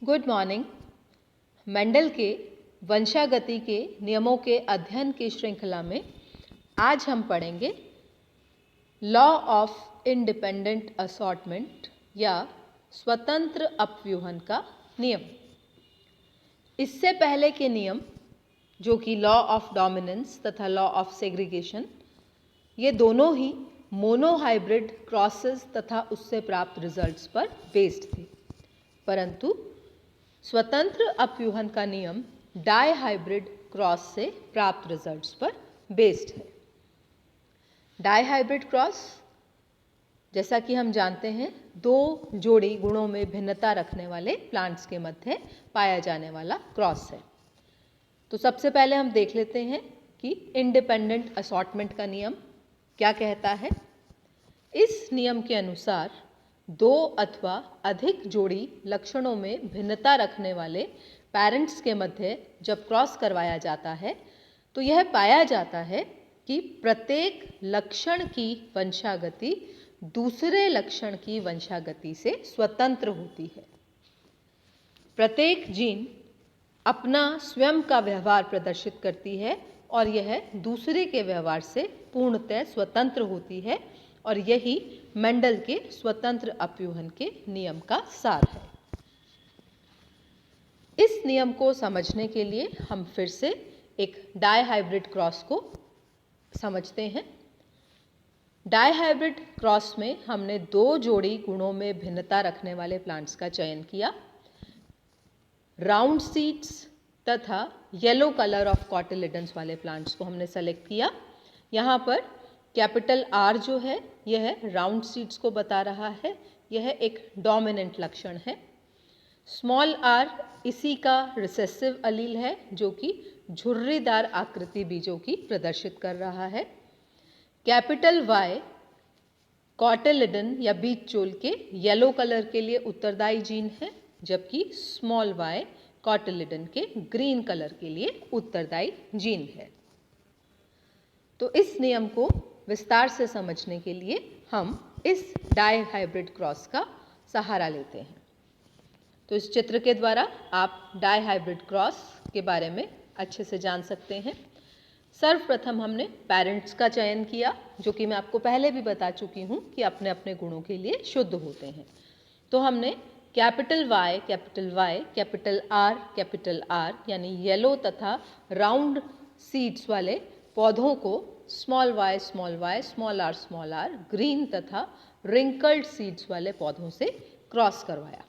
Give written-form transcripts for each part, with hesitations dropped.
Good morning. Mendel के वंशागति के नियमों के अध्ययन की श्रृंखला में आज हम पढ़ेंगे लॉ ऑफ इंडिपेंडेंट असॉर्टमेंट या स्वतंत्र अपव्यूहन का नियम। इससे पहले के नियम जो कि लॉ ऑफ डोमिनेंस तथा लॉ ऑफ सेग्रीगेशन, ये दोनों ही मोनोहाइब्रिड क्रॉसेस तथा उससे प्राप्त रिजल्ट्स पर बेस्ड थे, परंतु स्वतंत्र अपव्यूहन का नियम डायहाइब्रिड क्रॉस से प्राप्त रिजल्ट्स पर बेस्ड है। डायहाइब्रिड क्रॉस, जैसा कि हम जानते हैं, दो जोड़ी गुणों में भिन्नता रखने वाले प्लांट्स के मध्य पाया जाने वाला क्रॉस है। तो सबसे पहले हम देख लेते हैं कि इंडिपेंडेंट असॉर्टमेंट का नियम क्या कहता है। इस नियम के अनुसार दो अथवा अधिक जोड़ी लक्षणों में भिन्नता रखने वाले पेरेंट्स के मध्य जब क्रॉस करवाया जाता है तो यह पाया जाता है कि प्रत्येक लक्षण की वंशागति दूसरे लक्षण की वंशागति से स्वतंत्र होती है। प्रत्येक जीन अपना स्वयं का व्यवहार प्रदर्शित करती है और यह दूसरे के व्यवहार से पूर्णतः स्वतंत्र होती है, और यही मेंडल के स्वतंत्र अपव्यूहन के नियम का सार है। इस नियम को समझने के लिए हम फिर से एक डायहाइब्रिड क्रॉस को समझते हैं। डायहाइब्रिड क्रॉस में हमने दो जोड़ी गुणों में भिन्नता रखने वाले प्लांट्स का चयन किया। राउंड सीड्स तथा येलो कलर ऑफ कॉटिलिडन्स वाले प्लांट्स को हमने सेलेक्ट किया। यहाँ पर कैपिटल आर जो है यह राउंड सीड्स को बता रहा है, यह एक डोमिनेंट लक्षण है। स्मॉल आर इसी का रिसेसिव अलील है जो कि झुर्रीदार आकृति बीजों की प्रदर्शित कर रहा है। कैपिटल वाई कॉटिलिडन या बीज चोल के येलो कलर के लिए उत्तरदायी जीन है, जबकि स्मॉल वाई कॉटिलिडन के ग्रीन कलर के लिए उत्तरदायी जीन है। तो इस नियम को विस्तार से समझने के लिए हम इस डायहाइब्रिड क्रॉस का सहारा लेते हैं। तो इस चित्र के द्वारा आप डायहाइब्रिड क्रॉस के बारे में अच्छे से जान सकते हैं। सर्वप्रथम हमने पेरेंट्स का चयन किया, जो कि मैं आपको पहले भी बता चुकी हूँ कि अपने अपने गुणों के लिए शुद्ध होते हैं। तो हमने कैपिटल वाई, कैपिटल आर यानी येलो तथा राउंड सीड्स वाले पौधों को small Y, small R green तथा रिंकल्ड सीड्स वाले पौधों से क्रॉस करवाया।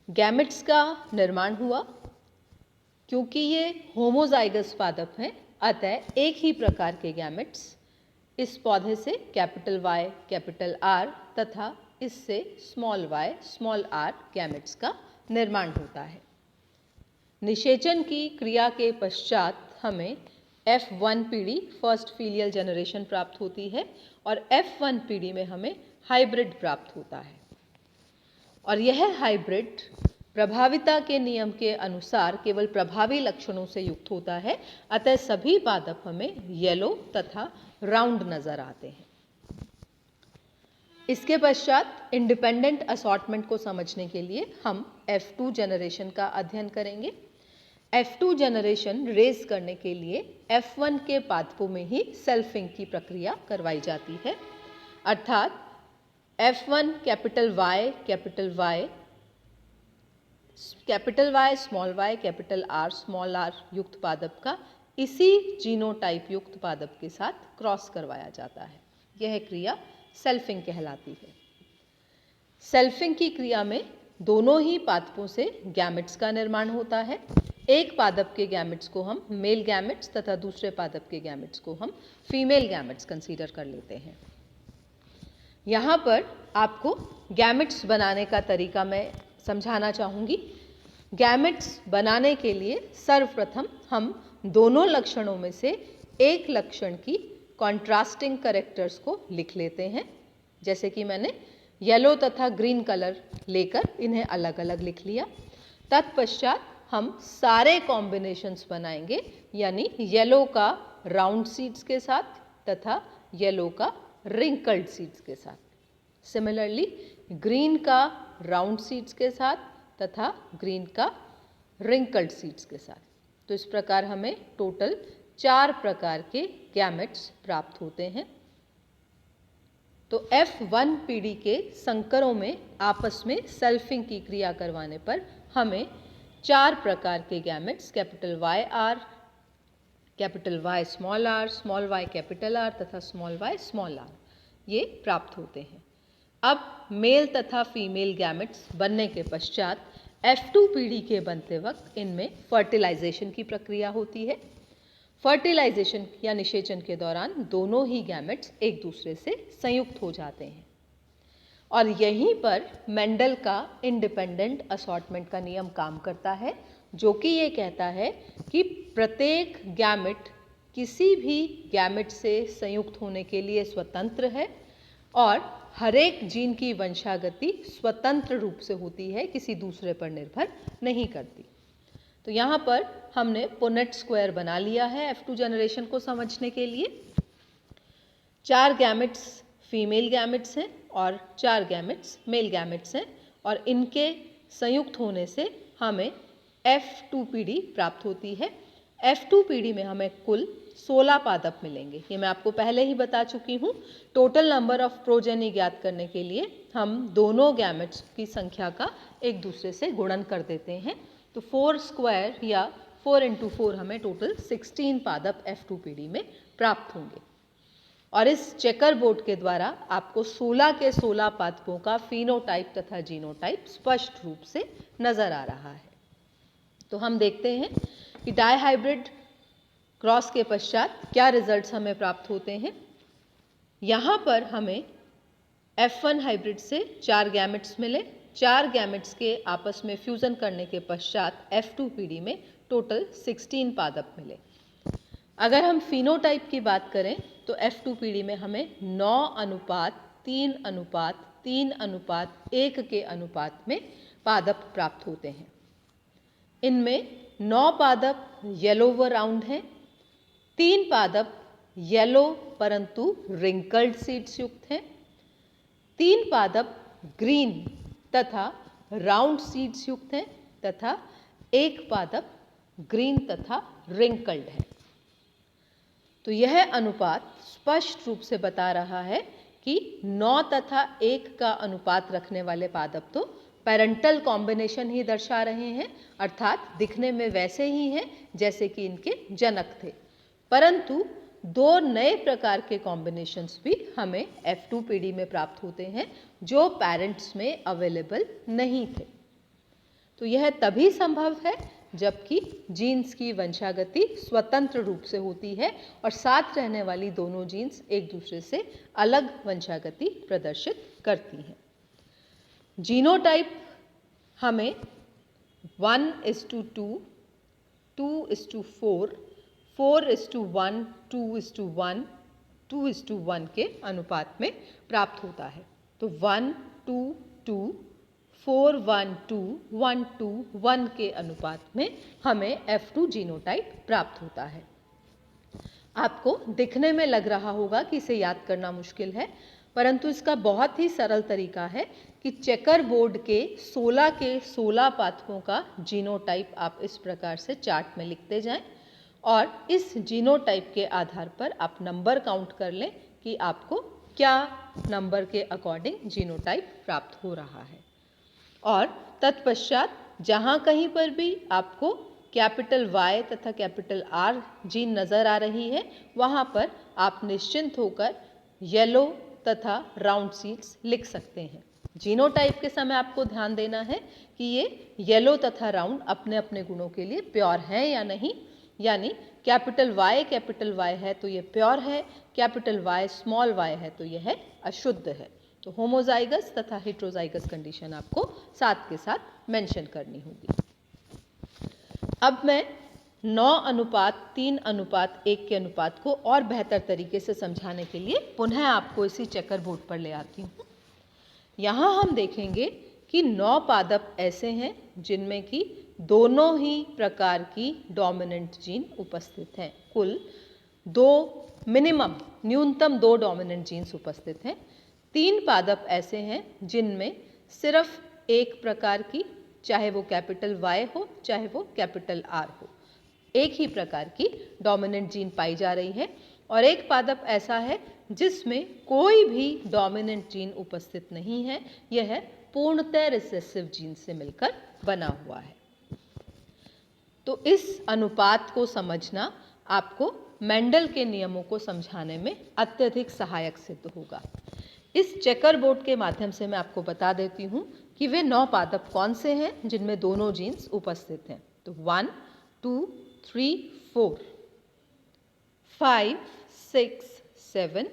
गैमेट्स का निर्माण हुआ। क्योंकि ये होमोजाइगस पादप हैं, अतः एक ही प्रकार के गैमेट्स इस पौधे से कैपिटल वाई, कैपिटल आर तथा इससे small Y, small R gametes का निर्माण होता है। निषेचन की क्रिया के पश्चात हमें F1 पीढ़ी फर्स्ट फीलियल जनरेशन प्राप्त होती है और F1 पीढ़ी में हमें हाइब्रिड प्राप्त होता है, और यह हाइब्रिड प्रभाविता के नियम के अनुसार केवल प्रभावी लक्षणों से युक्त होता है, अतः सभी पादप हमें येलो तथा राउंड नजर आते हैं। इसके पश्चात इंडिपेंडेंट असॉर्टमेंट को समझने के लिए हम F2 जनरेशन का अध्ययन करेंगे। F2 जनरेशन रेज करने के लिए F1 के पादपों में ही सेल्फिंग की प्रक्रिया करवाई जाती है, अर्थात F1 capital Y, small Y, capital R, small R युक्त पादप का इसी जीनोटाइप युक्त पादप के साथ क्रॉस करवाया जाता है। यह क्रिया सेल्फिंग कहलाती है। सेल्फिंग की क्रिया में दोनों ही पादपों से गैमेट्स का निर्माण होता है। एक पादप के गैमेट्स को हम मेल गैमेट्स तथा दूसरे पादप के गैमेट्स को हम फीमेल गैमेट्स कंसीडर कर लेते हैं। यहाँ पर आपको गैमेट्स बनाने का तरीका मैं समझाना चाहूँगी। गैमेट्स बनाने के लिए सर्वप्रथम हम दोनों लक्षणों में से एक लक्षण की कॉन्ट्रास्टिंग कैरेक्टर्स को लिख लेते हैं। जैसे कि मैंने येलो तथा ग्रीन कलर लेकर इन्हें अलग अलग लिख लिया। तत्पश्चात हम सारे कॉम्बिनेशंस बनाएंगे, यानी येलो का राउंड सीड्स के साथ तथा येलो का रिंकल्ड सीड्स के साथ। सिमिलरली ग्रीन का राउंड सीड्स के साथ तथा ग्रीन का रिंकल्ड सीड्स के साथ। तो इस प्रकार हमें टोटल 4 प्रकार के गैमेट्स प्राप्त होते हैं। तो F1 पीढ़ी के संकरों में आपस में सेल्फिंग की क्रिया करवाने पर हमें 4 प्रकार के gametes capital YR, capital Y small y capital R तथा स्मॉल y स्मॉल r ये प्राप्त होते हैं। अब मेल तथा फीमेल गैमेट्स बनने के पश्चात F2 पीढ़ी के बनते वक्त इनमें फर्टिलाइजेशन की प्रक्रिया होती है। फर्टिलाइजेशन या निषेचन के दौरान दोनों ही गैमेट्स एक दूसरे से संयुक्त हो जाते हैं और यहीं पर मेंडल का इंडिपेंडेंट असॉर्टमेंट का नियम काम करता है, जो कि ये कहता है कि प्रत्येक गैमेट किसी भी गैमेट से संयुक्त होने के लिए स्वतंत्र है और हर एक जीन की वंशागति स्वतंत्र रूप से होती है, किसी दूसरे पर निर्भर नहीं करती। तो यहाँ पर हमने पुनेट स्क्वायर बना लिया है F2 जनरेशन को समझने के लिए। 4 गैमेट्स फीमेल गैमेट्स हैं और 4 गैमेट्स मेल गैमेट्स हैं और इनके संयुक्त होने से हमें F2 पीढ़ी प्राप्त होती है। F2 पीढ़ी में हमें कुल 16 पादप मिलेंगे, ये मैं आपको पहले ही बता चुकी हूँ। टोटल नंबर ऑफ प्रोजेनी ज्ञात करने के लिए हम दोनों गैमेट्स की संख्या का एक दूसरे से गुणन कर देते हैं। तो 4 स्क्वायर या 4 × 4 हमें टोटल 16 पादप F2 पीढ़ी में प्राप्त होंगे और इस चेकर बोर्ड के द्वारा आपको 16 के 16 पादपों का फिनोटाइप तथा जीनोटाइप स्पष्ट रूप से नजर आ रहा है। तो हम देखते हैं कि डायहाइब्रिड क्रॉस के पश्चात क्या रिजल्ट्स हमें प्राप्त होते हैं। यहाँ पर हमें F1 हाइब्रिड से 4 गैमेट्स मिले। 4 गैमेट्स के आपस में फ्यूजन करने के पश्चात F2 पीढ़ी में टोटल 16 पादप मिले। अगर हम फिनोटाइप की बात करें तो F2 पीढ़ी में हमें 9:3:3:1 के अनुपात में पादप प्राप्त होते हैं। इनमें 9 पादप येलो व राउंड हैं, 3 पादप येलो परंतु रिंकल्ड सीड्स युक्त हैं, 3 पादप ग्रीन तथा राउंड सीड्स युक्त हैं तथा 1 पादप ग्रीन तथा रिंकल्ड है। तो यह अनुपात स्पष्ट रूप से बता रहा है कि 9 तथा 1 का अनुपात रखने वाले पादप तो पेरेंटल कॉम्बिनेशन ही दर्शा रहे हैं, अर्थात दिखने में वैसे ही हैं जैसे कि इनके जनक थे, परंतु 2 नए प्रकार के कॉम्बिनेशंस भी हमें F2 पीढ़ी में प्राप्त होते हैं जो पेरेंट्स में अवेलेबल नहीं थे। तो यह तभी संभव है जबकि जीन्स की वंशागति स्वतंत्र रूप से होती है और साथ रहने वाली दोनों जीन्स एक दूसरे से अलग वंशागति प्रदर्शित करती हैं। जीनोटाइप हमें 1:2, 2:4, 4:1, 2:1, 2:1 के अनुपात में प्राप्त होता है। तो 1:2, 4:1:2, 1:1 के अनुपात में हमें F2 जीनोटाइप प्राप्त होता है। आपको दिखने में लग रहा होगा कि इसे याद करना मुश्किल है, परंतु इसका बहुत ही सरल तरीका है कि चेकर बोर्ड के 16 के 16 पादपों का जीनोटाइप आप इस प्रकार से चार्ट में लिखते जाएं और इस जीनोटाइप के आधार पर आप नंबर काउंट कर लें कि आपको क्या नंबर के अकॉर्डिंग जीनोटाइप प्राप्त हो रहा है। और तत्पश्चात जहाँ कहीं पर भी आपको कैपिटल Y तथा कैपिटल R जीन नज़र आ रही है, वहाँ पर आप निश्चिंत होकर येलो तथा राउंड सीड्स लिख सकते हैं। जीनोटाइप के समय आपको ध्यान देना है कि ये येलो तथा राउंड अपने अपने गुणों के लिए प्योर हैं या नहीं, यानी कैपिटल Y है तो ये प्योर है, कैपिटल Y स्मॉल y है तो यह अशुद्ध है। तो होमोजाइगस तथा हेट्रोजाइगस कंडीशन आपको साथ के साथ मेंशन करनी होगी। अब मैं 9:3:1 के अनुपात को और बेहतर तरीके से समझाने के लिए पुनः आपको इसी चेकर बोर्ड पर ले आती हूँ। यहाँ हम देखेंगे कि 9 पादप ऐसे हैं जिनमें कि दोनों ही प्रकार की डोमिनेंट जीन उपस्थित हैं। कुल न्यूनतम 2 डोमिनेंट जीन्स उपस्थित हैं। 3 पादप ऐसे हैं जिनमें सिर्फ एक प्रकार की चाहे वो कैपिटल Y हो चाहे वो कैपिटल R हो, एक ही प्रकार की डोमिनेंट जीन पाई जा रही है। और एक पादप ऐसा है जिसमें कोई भी डोमिनेंट जीन उपस्थित नहीं है, यह पूर्णतः रिसेसिव जीन से मिलकर बना हुआ है। तो इस अनुपात को समझना आपको मेंडल के नियमों को समझाने में अत्यधिक सहायक सिद्ध होगा। इस चेकर बोर्ड के माध्यम से मैं आपको बता देती हूँ कि वे 9 पादप कौन से हैं जिनमें दोनों जीन्स उपस्थित हैं। तो 1, 2, 3, 4, 5, 6, 7,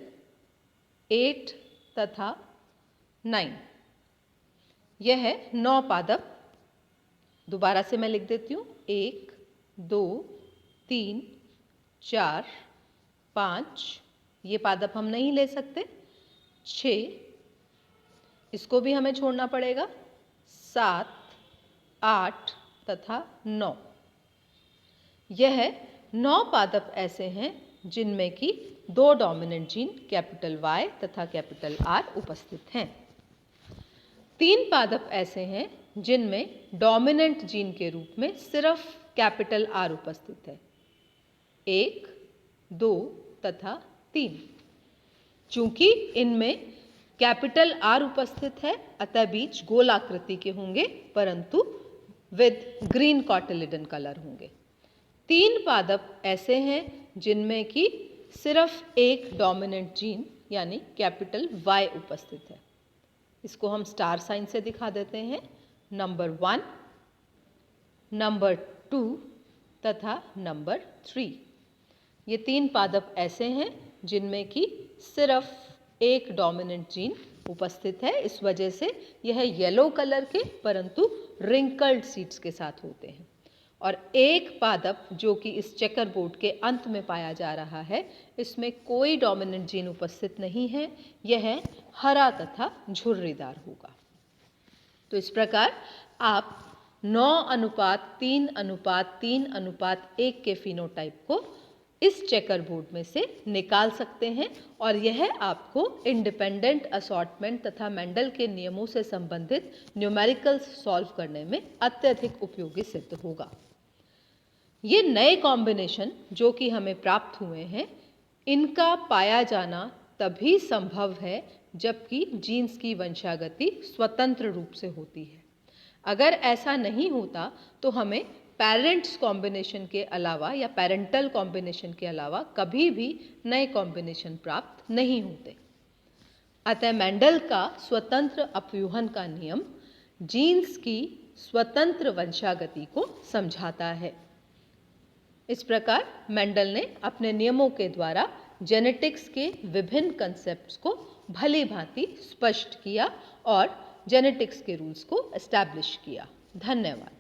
8 तथा 9, यह 9 पादप। दोबारा से मैं लिख देती हूँ, 1, 2, 3, 4, 5, ये पादप हम नहीं ले सकते, 6, इसको भी हमें छोड़ना पड़ेगा, 7, 8 तथा 9, यह 9 पादप ऐसे हैं जिनमें कि 2 डोमिनेंट जीन कैपिटल Y तथा कैपिटल R उपस्थित हैं। 3 पादप ऐसे हैं जिनमें डोमिनेंट जीन के रूप में सिर्फ कैपिटल R उपस्थित है, 1, 2 तथा 3। चूंकि इनमें कैपिटल R उपस्थित है अतः बीज गोलाकृति के होंगे परंतु विद ग्रीन कॉटिलिडन कलर होंगे। 3 पादप ऐसे हैं जिनमें कि सिर्फ एक डोमिनेंट जीन यानी कैपिटल Y उपस्थित है। इसको हम स्टार साइन से दिखा देते हैं, नंबर 1, नंबर 2 तथा नंबर 3। ये 3 पादप ऐसे हैं जिनमें कि सिर्फ एक डोमिनेंट जीन उपस्थित है। इस वजह से यह येलो कलर के परंतु रिंकल्ड सीड्स के साथ होते हैं। और एक पादप जो कि इस चेकर बोर्ड के अंत में पाया जा रहा है, इसमें कोई डोमिनेंट जीन उपस्थित नहीं है, यह हरा तथा झुर्रीदार होगा। तो इस प्रकार आप 9:3:3:1 के फिनोटाइप को इस चेकर बोर्ड में से निकाल सकते हैं और यह आपको इंडिपेंडेंट असॉर्टमेंट तथा मेंडल के नियमों से संबंधित न्यूमेरिकल्स सॉल्व करने में अत्यधिक उपयोगी सिद्ध होगा। ये नए कॉम्बिनेशन जो कि हमें प्राप्त हुए हैं, इनका पाया जाना तभी संभव है जबकि जीन्स की वंशागति स्वतंत्र रूप से होती है। अगर ऐसा नहीं होता तो हमें पेरेंट्स कॉम्बिनेशन के अलावा या पेरेंटल कॉम्बिनेशन के अलावा कभी भी नए कॉम्बिनेशन प्राप्त नहीं होते। अतः मेंडल का स्वतंत्र अपव्यूहन का नियम जीन्स की स्वतंत्र वंशागति को समझाता है। इस प्रकार मेंडल ने अपने नियमों के द्वारा जेनेटिक्स के विभिन्न कंसेप्ट्स को भली भांति स्पष्ट किया और जेनेटिक्स के रूल्स को एस्टैब्लिश किया। धन्यवाद।